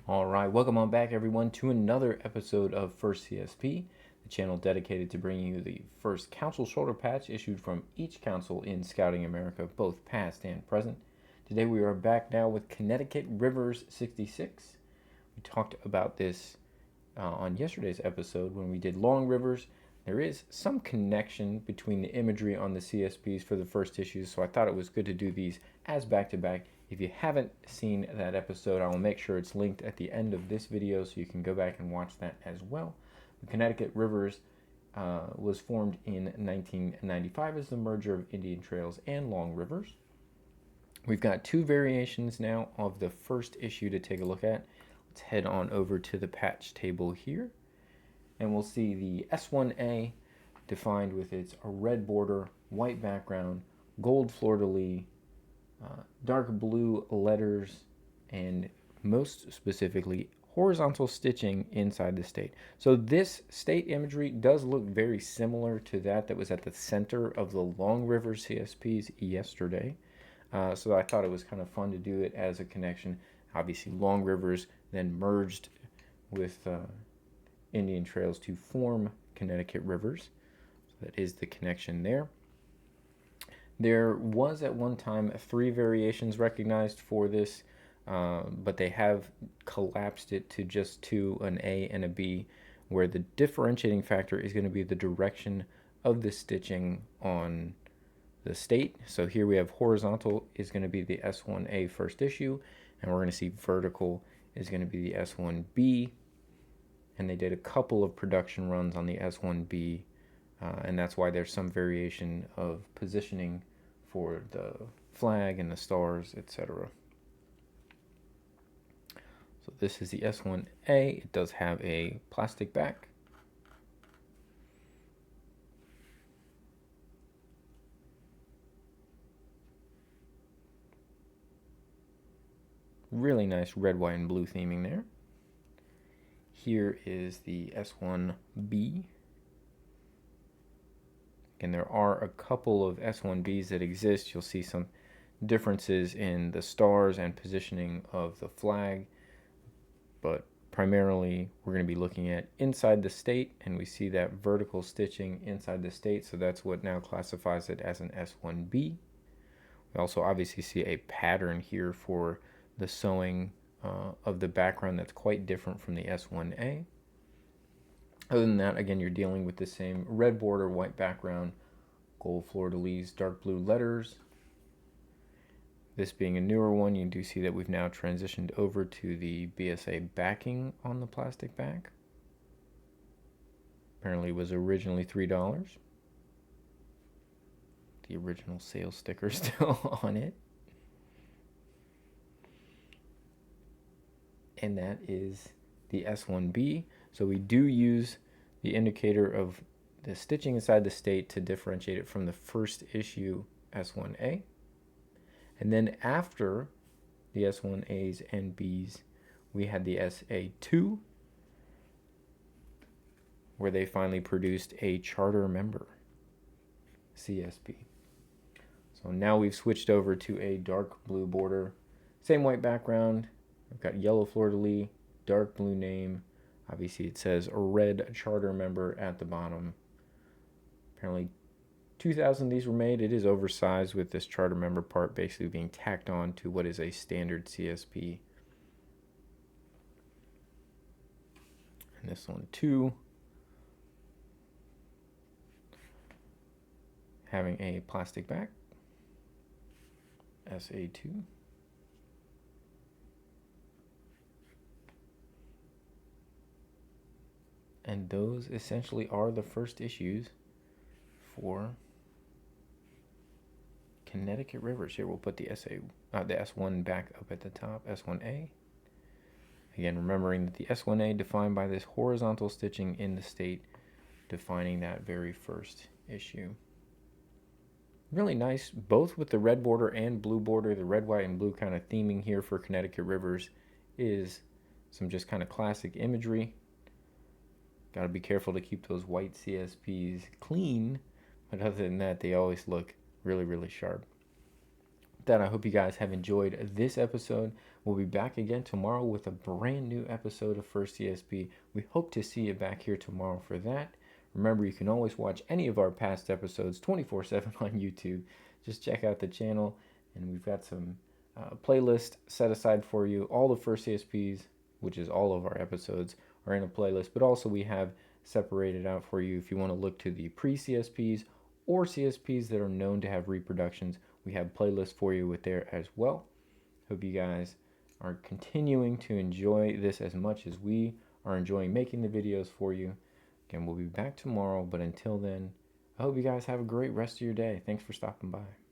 All right, welcome on back, everyone, to another episode of First CSP, the channel dedicated to bringing you the first council shoulder patch issued from each council in Scouting America, both past and present. Today we are back now with Connecticut Rivers 66. We talked about this on yesterday's episode when we did long rivers. There is some connection between the imagery on the CSPs for the first issues, so I thought it was good to do these as back-to-back. If you haven't seen that episode, I will make sure it's linked at the end of this video so you can go back and watch that as well. The Connecticut Rivers was formed in 1995 as the merger of Indian Trails and Long Rivers. We've got two variations now of the first issue to take a look at. Let's head on over to the patch table here, and we'll see the S1A defined with its red border, white background, gold fleur-de-lis, dark blue letters, and most specifically horizontal stitching inside the state. So this state imagery does look very similar to that was at the center of the Long River CSPs yesterday. So I thought it was kind of fun to do it as a connection. Obviously, Long Rivers then merged with Indian Trails to form Connecticut Rivers. So that is the connection there. There was at one time 3 variations recognized for this, but they have collapsed it to just 2, an A and a B, where the differentiating factor is going to be the direction of the stitching on the state. So here we have horizontal is going to be the S1A first issue, and we're going to see vertical is going to be the S1B. And they did a couple of production runs on the S1B, and that's why there's some variation of positioning for the flag and the stars, etc. So this is the S1A. It does have a plastic back. Really nice red, white, and blue theming there. Here is the S1B. And there are a couple of S1Bs that exist. You'll see some differences in the stars and positioning of the flag, but primarily we're going to be looking at inside the state, and we see that vertical stitching inside the state, so that's what now classifies it as an S1B. We also obviously see a pattern here for the sewing of the background that's quite different from the S1A. Other than that, again, you're dealing with the same red border, white background, gold fleur-de-lis, dark blue letters. This being a newer one, you do see that we've now transitioned over to the BSA backing on the plastic back. Apparently it was originally $3. The original sales sticker still on it. And that is the S1B. So we do use the indicator of the stitching inside the state to differentiate it from the first issue S1A. And then after the S1As and Bs, we had the SA2, where they finally produced a charter member, CSP. So now we've switched over to a dark blue border, same white background. We've got yellow fleur-de-lis, dark blue name. Obviously it says a red charter member at the bottom. Apparently 2,000 of these were made. It is oversized with this charter member part basically being tacked on to what is a standard CSP. And this one too, having a plastic back, SA2. And those essentially are the first issues for Connecticut Rivers. Here we'll put the the S1 back up at the top, S1A. Again, remembering that the S1A defined by this horizontal stitching in the state, defining that very first issue. Really nice, both with the red border and blue border. The red, white, and blue kind of theming here for Connecticut Rivers is some just kind of classic imagery. Got to be careful to keep those white CSPs clean, but other than that, they always look really, really sharp. That I hope you guys have enjoyed this episode. We'll be back again tomorrow with a brand new episode of First CSP. We hope to see you back here tomorrow for that. Remember, you can always watch any of our past episodes 24/7 on YouTube. Just check out the channel, and we've got some playlist set aside for you. All the First CSPs, which is all of our episodes, are in a playlist, but also we have separated out for you if you want to look to the pre-CSPs or CSPs that are known to have reproductions. We have playlists for you with there as well. Hope you guys are continuing to enjoy this as much as we are enjoying making the videos for you. Again, we'll be back tomorrow, but until then, I hope you guys have a great rest of your day. Thanks for stopping by.